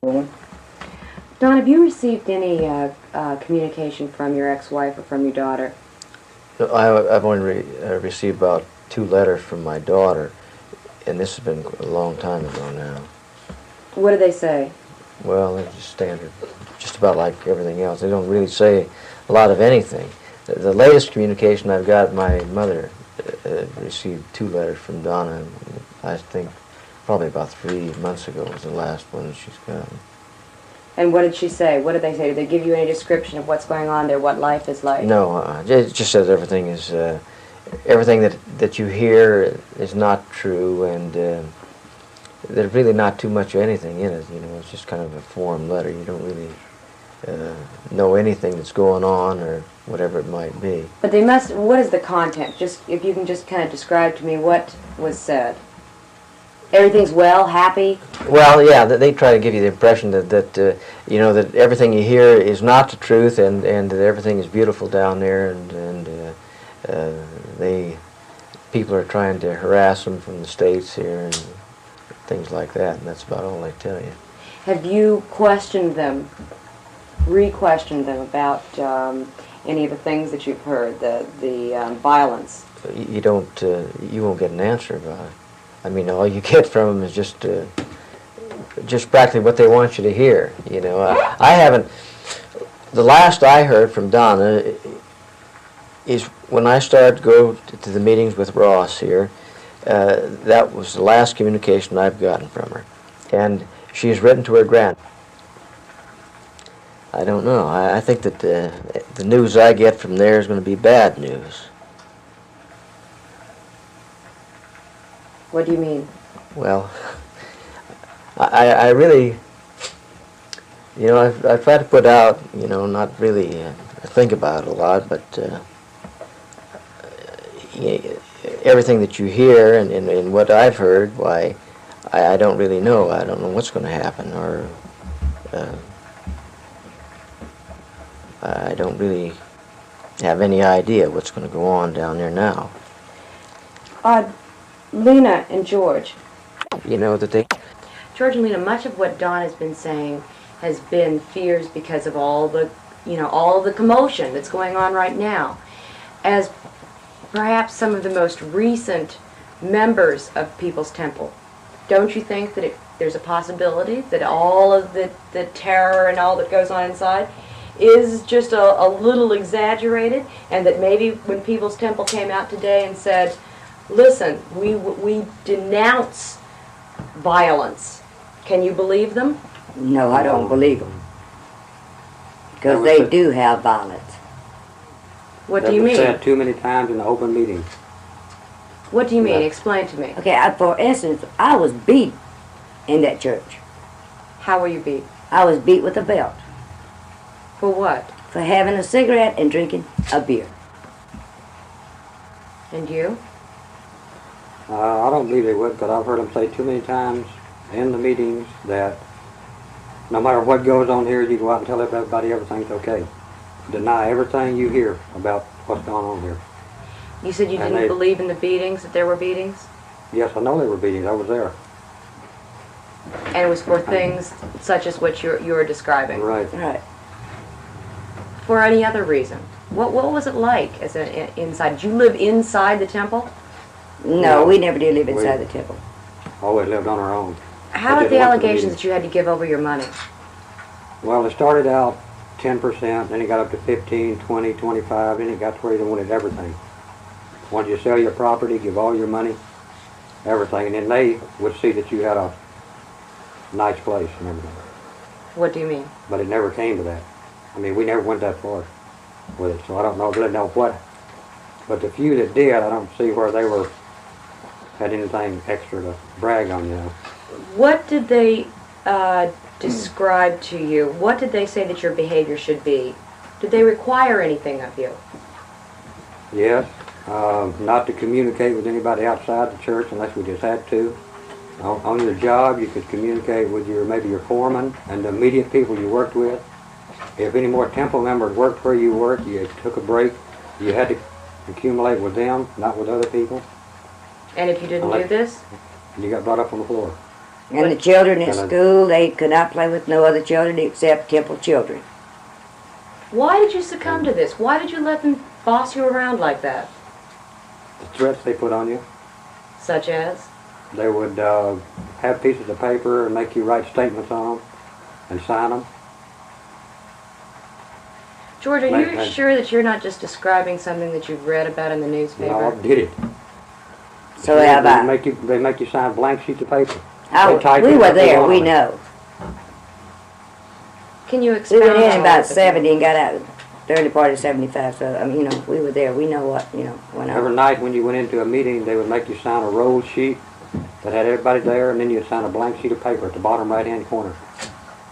Don, have you received any communication from your ex-wife or from your daughter? No, I've only received about 2 letters from my daughter, and this has been a long time ago now. What do they say? Well, they're just standard, just about like everything else. They don't really say a lot of anything. The latest communication I've got, my mother received 2 letters from Donna. I think probably about 3 months ago was the last one she's gotten. And what did she say? What did they say? Did they give you any description of what's going on there, what life is like? No, it just says everything is, everything that you hear is not true, and there's really not too much of anything in it. You know, it's just kind of a form letter. You don't really know anything that's going on or whatever it might be. But they must. What is the content? Just if you can just kind of describe to me what was said. Everything's well, happy. Well, yeah, they try to give you the impression that you know, that everything you hear is not the truth, and that everything is beautiful down there, and people are trying to harass them from the States here and things like that, and that's about all they tell you. Have you questioned them, re-questioned them about any of the things that you've heard, the violence? You don't, you won't get an answer about it. I mean, all you get from them is just practically what they want you to hear. You know, I haven't. The last I heard from Donna is when I started to go to the meetings with Ross here. That was the last communication I've gotten from her, and she's written to her grand. I don't know. I think that the news I get from there is going to be bad news. What do you mean? Well, I really, you know, I've tried to put out, you know, not really think about it a lot, but everything that you hear and what I've heard, why, I don't really know. I don't know what's going to happen, or I don't really have any idea what's going to go on down there now. Lena and George. You know that they... George and Lena, much of what Don has been saying has been fears because of all the, you know, all the commotion that's going on right now. As perhaps some of the most recent members of People's Temple, don't you think that there's a possibility that all of the terror and all that goes on inside is just a little exaggerated, and that maybe when People's Temple came out today and said, listen, we denounce violence, can you believe them? No, I don't believe them. Because they do have violence. What do you mean? That was said too many times in the open meeting. What do you mean? Explain to me. Okay, for instance, I was beat in that church. How were you beat? I was beat with a belt. For what? For having a cigarette and drinking a beer. And you? I don't believe they would, because I've heard them say too many times in the meetings that no matter what goes on here, you go out and tell everybody everything's okay. Deny everything you hear about what's going on here. You said you didn't believe in the beatings, that there were beatings? Yes, I know there were beatings. I was there. And it was for things such as what you're describing? Right. Right. For any other reason? What was it like as inside? Did you live inside the temple? No, we never did live inside the temple. Always lived on our own. How about the allegations that you had to give over your money? Well, it started out 10%, then it got up to 15, 20, 25, then it got to where they wanted everything. Wanted you to sell your property, give all your money, everything, and then they would see that you had a nice place and everything. What do you mean? But it never came to that. I mean, we never went that far with it, so I don't really know what. But the few that did, I don't see where they had anything extra to brag on, you know. What did they describe to you? What did they say that your behavior should be? Did they require anything of you? Yes, not to communicate with anybody outside the church unless we just had to. On your job, you could communicate with maybe your foreman and the immediate people you worked with. If any more temple members worked where you worked, you took a break. You had to accumulate with them, not with other people. And if you didn't do this? You got brought up on the floor. And the children at And I- school, they could not play with no other children except temple children. Why did you succumb to this? Why did you let them boss you around like that? The threats they put on you, Such as? they would have pieces of paper and make you write statements on them and sign them. George, are Like you that. sure that you're not just describing something that you've read about in the newspaper? No, I did it. So how They about? make you sign blank sheets of paper. Oh, They type we it were up there, on we it. know. Can you We expound went in on at about that? 70 and got out during the part of 75, so, I mean, you know, we were there, we know what, went Every on. night when you went into a meeting, they would make you sign a roll sheet that had everybody there, and then you'd sign a blank sheet of paper at the bottom right-hand corner.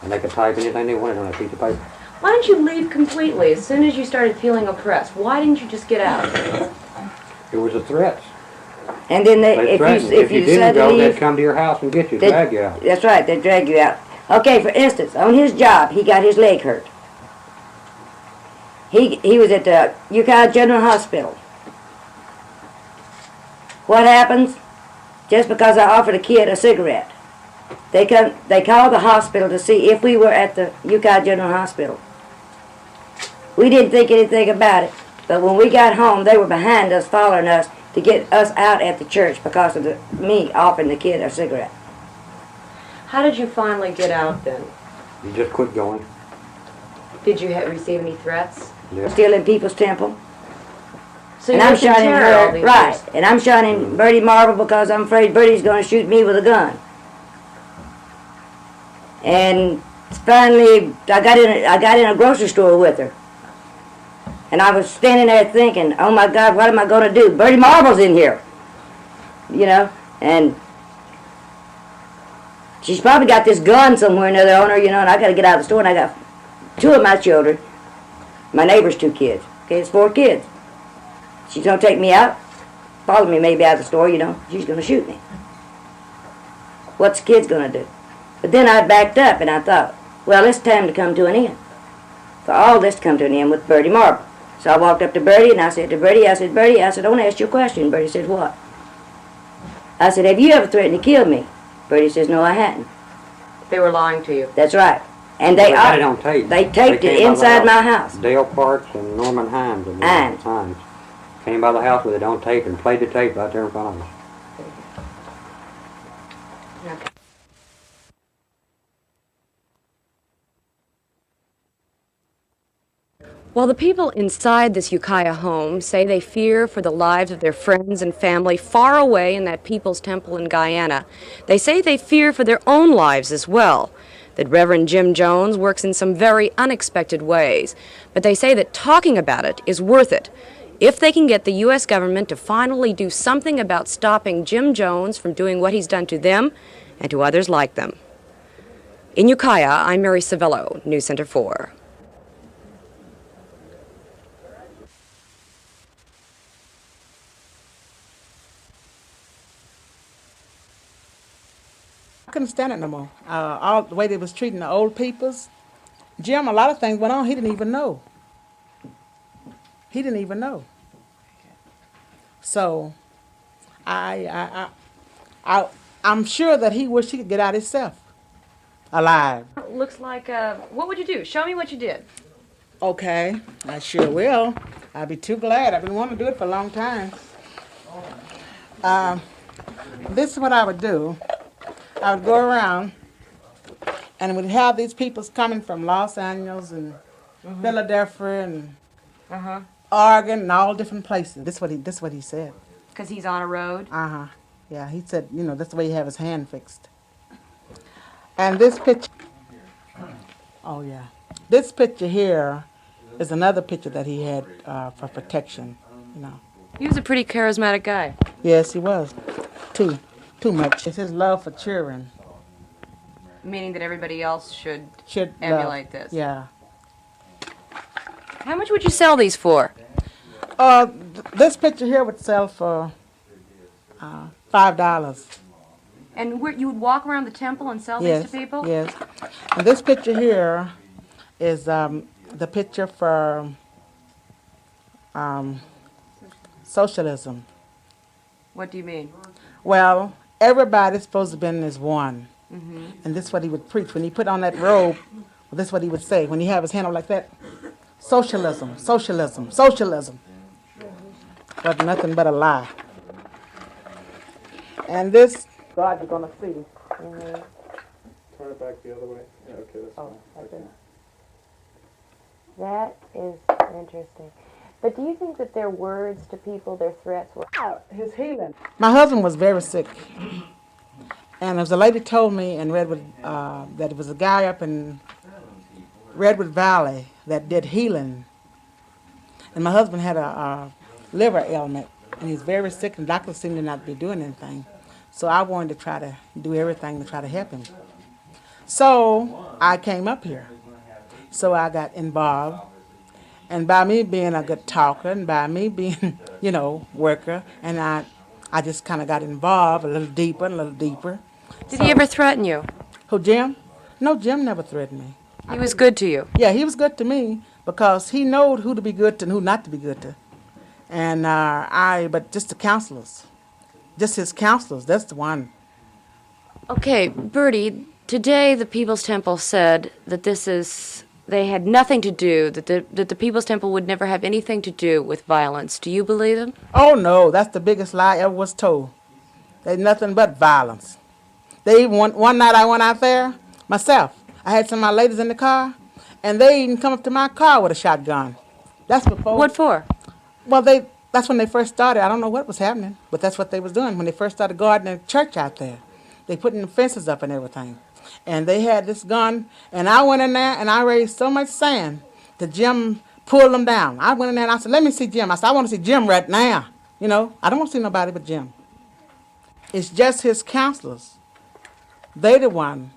And they could type anything they wanted on that piece of paper. Why didn't you leave completely as soon as you started feeling oppressed? Why didn't you just get out? It was the threats. And then They if threatened. you, if you didn't decided to go, they'd leave, come to your house and get you, They- drag you out. that's right, they'd drag you out. Okay, for instance, on his job, he got his leg hurt. He was at the Ukiah General Hospital. What happens? Just because I offered a kid a cigarette, they called the hospital to see if we were at the Ukiah General Hospital. We didn't think anything about it, but when we got home, they were behind us, following us to get us out at the church because of me offering the kid a cigarette. How did you finally get out then? You just quit going. Did you receive any threats? Yeah. Still in People's Temple. So And you I'm lived in shunning terror all her, these right, years. and I'm shunning Bertie Marble because I'm afraid Bertie's going to shoot me with a gun. And finally, I got in a grocery store with her. And I was standing there thinking, oh my God, what am I going to do? Bertie Marble's in here. And she's probably got this gun somewhere or another on her, and I got to get out of the store, and I got two of my children, my neighbor's two kids. Okay, it's 4 kids. She's going to take me out, follow me maybe out of the store, she's going to shoot me. What's the kids going to do? But then I backed up and I thought, well, it's time to come to an end. For all this to come to an end with Bertie Marble. So I walked up to Bertie and I said to Bertie, Bertie, I want to ask you a question. Bertie said, what? I said, have you ever threatened to kill me? Bertie says, no, I hadn't. They were lying to you. That's right. And They got it on tape. They taped came it by the inside my house. Dale Parks and Norman Hines. Hines. Came by the house with it on tape and played the tape right there in front of us. Okay. While the people inside this Ukiah home say they fear for the lives of their friends and family far away in that People's Temple in Guyana, they say they fear for their own lives as well. That Reverend Jim Jones works in some very unexpected ways, but they say that talking about it is worth it if they can get the U.S. government to finally do something about stopping Jim Jones from doing what he's done to them and to others like them. In Ukiah, I'm Mary Savello, News Center 4. I couldn't stand it no more. All the way they was treating the old peoples. Jim, a lot of things went on. He didn't even know. He didn't even know. So, I'm sure that he wished he could get out himself, alive. Looks like, what would you do? Show me what you did. Okay, I sure will. I'd be too glad. I've been wanting to do it for a long time. This is what I would do. I would go around and would have these people coming from Los Angeles and Philadelphia and Oregon and all different places. This is what he said. Because he's on a road? Yeah, he said, that's the way he have his hand fixed. And this picture, oh yeah, this picture here is another picture that he had for protection, He was a pretty charismatic guy. Yes, he was. Too much. It's his love for children. Meaning that everybody else should Love. emulate this. Yeah. How much would you sell these for? This picture here would sell for $5. And you would walk around the temple and sell these to people? Yes. And this picture here is the picture for socialism. What do you mean? Well, everybody's supposed to be in as one. And this is what he would preach. When he put on that robe, this is what he would say. When he have his hand up like that, socialism, socialism, socialism. But nothing but a lie. And this, God, you're going to see. Turn it back the other way. Yeah, okay, that's fine. Okay. That is interesting. But do you think that their words to people, their threats were... His healing. My husband was very sick. And as a lady told me in Redwood, that it was a guy up in Redwood Valley that did healing. And my husband had a liver ailment, and he's very sick, and doctors seem to not be doing anything. So I wanted to try to do everything to try to help him. So I came up here. So I got involved. And by me being a good talker, and by me being, worker, and I just kind of got involved a little deeper and a little deeper. Did he ever threaten you? Who, Jim? No, Jim never threatened me. He was good to you. Yeah, he was good to me because he knowed who to be good to and who not to be good to. And but just the counselors, just his counselors, that's the one. Okay, Bertie, today the People's Temple said that they had nothing to do, that the People's Temple would never have anything to do with violence. Do you believe them? Oh, no, that's the biggest lie ever was told. There's nothing but violence. They even one night I went out there myself. I had some of my ladies in the car, and they even come up to my car with a shotgun. That's before. What for? Well, that's when they first started. I don't know what was happening, but that's what they was doing when they first started guarding the church out there. They putting the fences up and everything. And they had this gun, and I went in there, and I raised so much sand that Jim pulled them down. I went in there, and I said, let me see Jim. I said, I want to see Jim right now. I don't want to see nobody but Jim. It's just his counselors. They the one,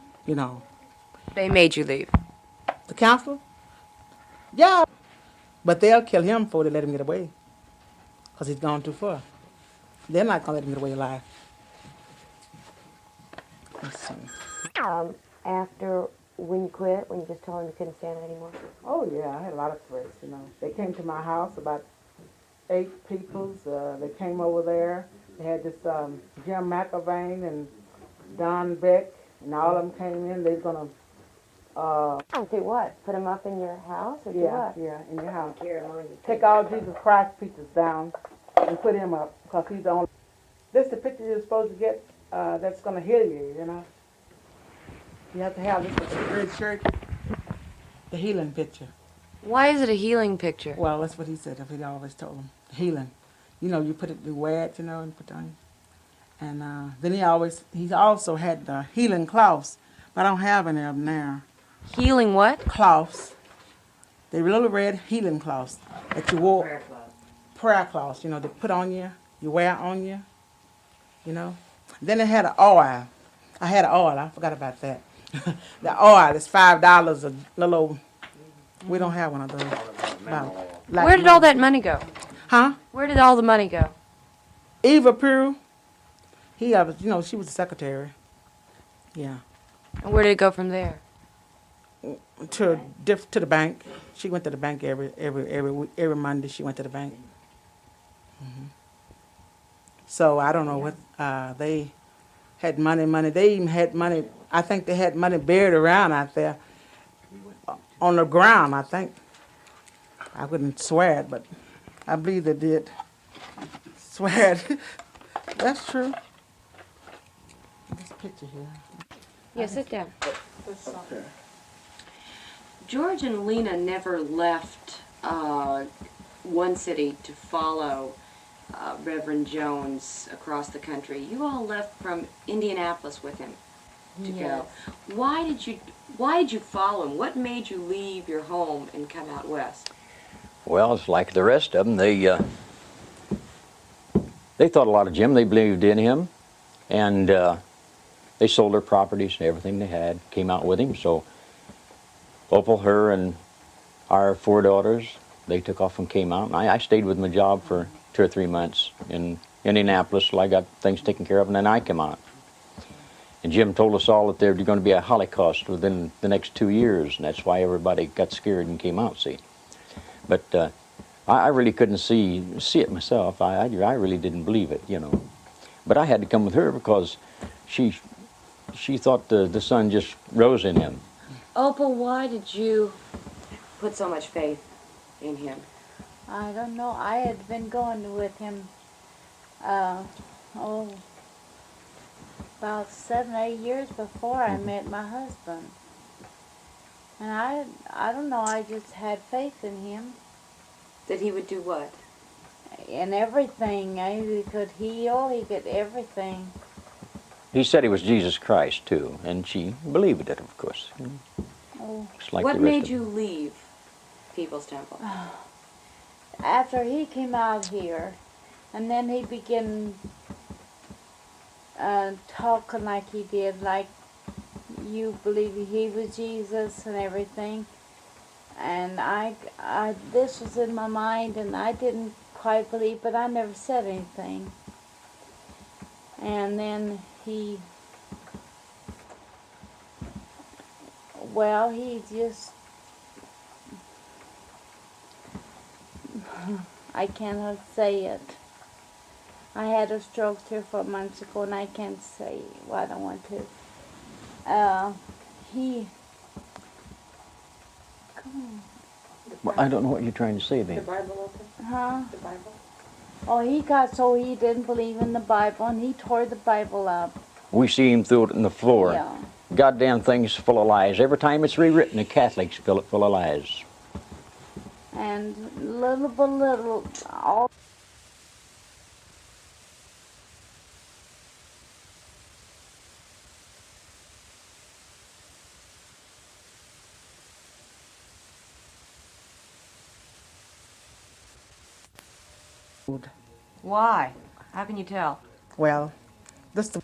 They made you leave. The counselor? Yeah. But they'll kill him before they let him get away. Because he's gone too far. They're not going to let him get away alive. Let's see. After when you quit, when you just told him you couldn't stand it anymore? Oh, yeah, I had a lot of threats, They came to my house, about 8 people. They came over there. They had this Jim McIlvain and Don Beck, and all of them came in. They was going to... Do what? Put him up in your house or do what? Yeah, in your house. Take all Jesus Christ pictures down and put him up, because he's the only... This is the picture you're supposed to get that's going to heal you, You have to have this with the red shirt, the healing picture. Why is it a healing picture? Well, that's what he said. He always told him. Healing. You put it, you wear it, and put it on. And then he also had the healing cloths, but I don't have any of them now. Healing what? Cloths. They're little red healing cloths that you wore. Prayer cloths. Prayer cloths, they put on you, you wear on you, Then they had an oil. I had an oil. I forgot about that. The oil is $5 a little. We don't have one of those. Where did all that money go? Huh? Where did all the money go? Eva Pugh. She was the secretary. Yeah. And where did it go from there? To the bank. She went to the bank every Monday. She went to the bank. So I don't know what they had money. They even had money. I think they had money buried around out there on the ground. I think. I wouldn't swear it, but I believe they did swear it. That's true. This picture here. Yeah, sit down. George and Lena never left one city to follow Reverend Jones across the country. You all left from Indianapolis with him to go. Why did you follow him? What made you leave your home and come out west? Well, it's like the rest of them. They thought a lot of Jim. They believed in him, and they sold their properties and everything they had. Came out with him. So Opal, her, and our 4 daughters, they took off and came out. And I stayed with my job for 2 or 3 months in Indianapolis till I got things taken care of, and then I came out. And Jim told us all that there's going to be a Holocaust within the next 2 years, and that's why everybody got scared and came out, see. But I really couldn't see it myself. I really didn't believe it, But I had to come with her because she she thought the sun just rose in him. Opal, why did you put so much faith in him? I don't know. I had been going with him, about 7 or 8 years before I met my husband. And I don't know, I just had faith in him. That he would do what? In everything. He could heal, he could everything. He said he was Jesus Christ, too, and she believed it, of course. Oh. Just like What the rest made of you them. leave People's Temple? After he came out here, and then he began talking like he did, like you believe he was Jesus and everything. And this was in my mind, and I didn't quite believe, but I never said anything. And then he just, I cannot say it. I had a stroke 3 or 4 months ago, and I can't say what I don't want to. Well, I don't know what you're trying to say, babe. Bible open? Huh? The Bible? Oh, he got so he didn't believe in the Bible, and he tore the Bible up. We see him throw it in the floor. Yeah. Goddamn thing's full of lies. Every time it's rewritten, the Catholics fill it full of lies. And little by little, all Why? How can you tell? Well, this the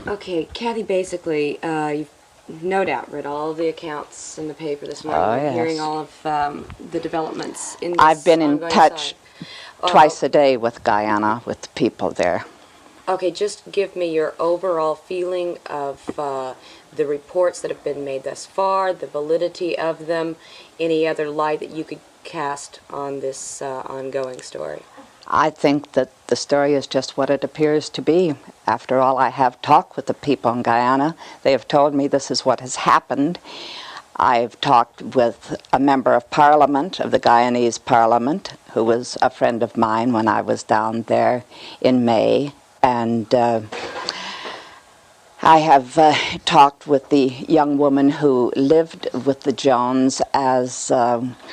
Okay, Kathy, basically, you've no doubt read all the accounts in the paper this morning. Oh, You're yes. hearing all of the developments in this I've been in ongoing touch side. twice a day with Guyana, with the people there. Okay, just give me your overall feeling of the reports that have been made thus far, the validity of them, any other light that you could cast on this ongoing story. I think that the story is just what it appears to be. After all, I have talked with the people in Guyana. They have told me this is what has happened. I've talked with a member of Parliament, of the Guyanese Parliament, who was a friend of mine when I was down there in May. And I have talked with the young woman who lived with the Jones as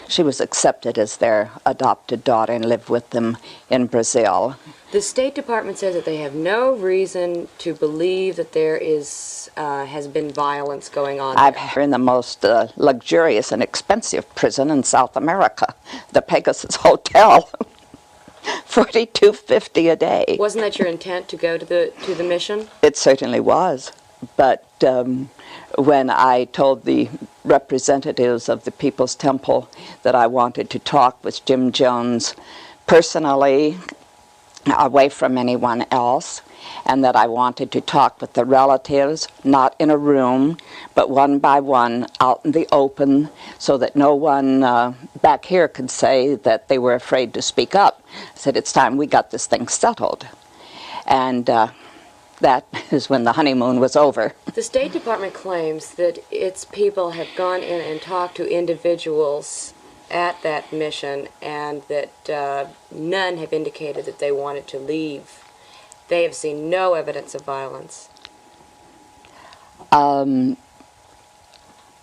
she was accepted as their adopted daughter and lived with them in Brazil. The State Department says that they have no reason to believe that there has been violence going on I've there. been in the most luxurious and expensive prison in South America, the Pegasus Hotel. $42.50 a day. Wasn't that your intent to go to the mission? It certainly was. But when I told the representatives of the People's Temple that I wanted to talk with Jim Jones personally, away from anyone else, and that I wanted to talk with the relatives, not in a room, but one by one, out in the open, so that no one back here could say that they were afraid to speak up. I said, it's time we got this thing settled. And that is when the honeymoon was over. The State Department claims that its people have gone in and talked to individuals at that mission, and that none have indicated that they wanted to leave. They have seen no evidence of violence. I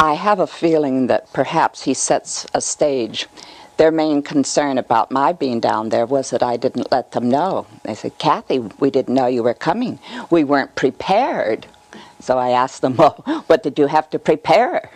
have a feeling that perhaps he sets a stage. Their main concern about my being down there was that I didn't let them know. They said, Kathy, we didn't know you were coming. We weren't prepared. So I asked them, well, what did you have to prepare?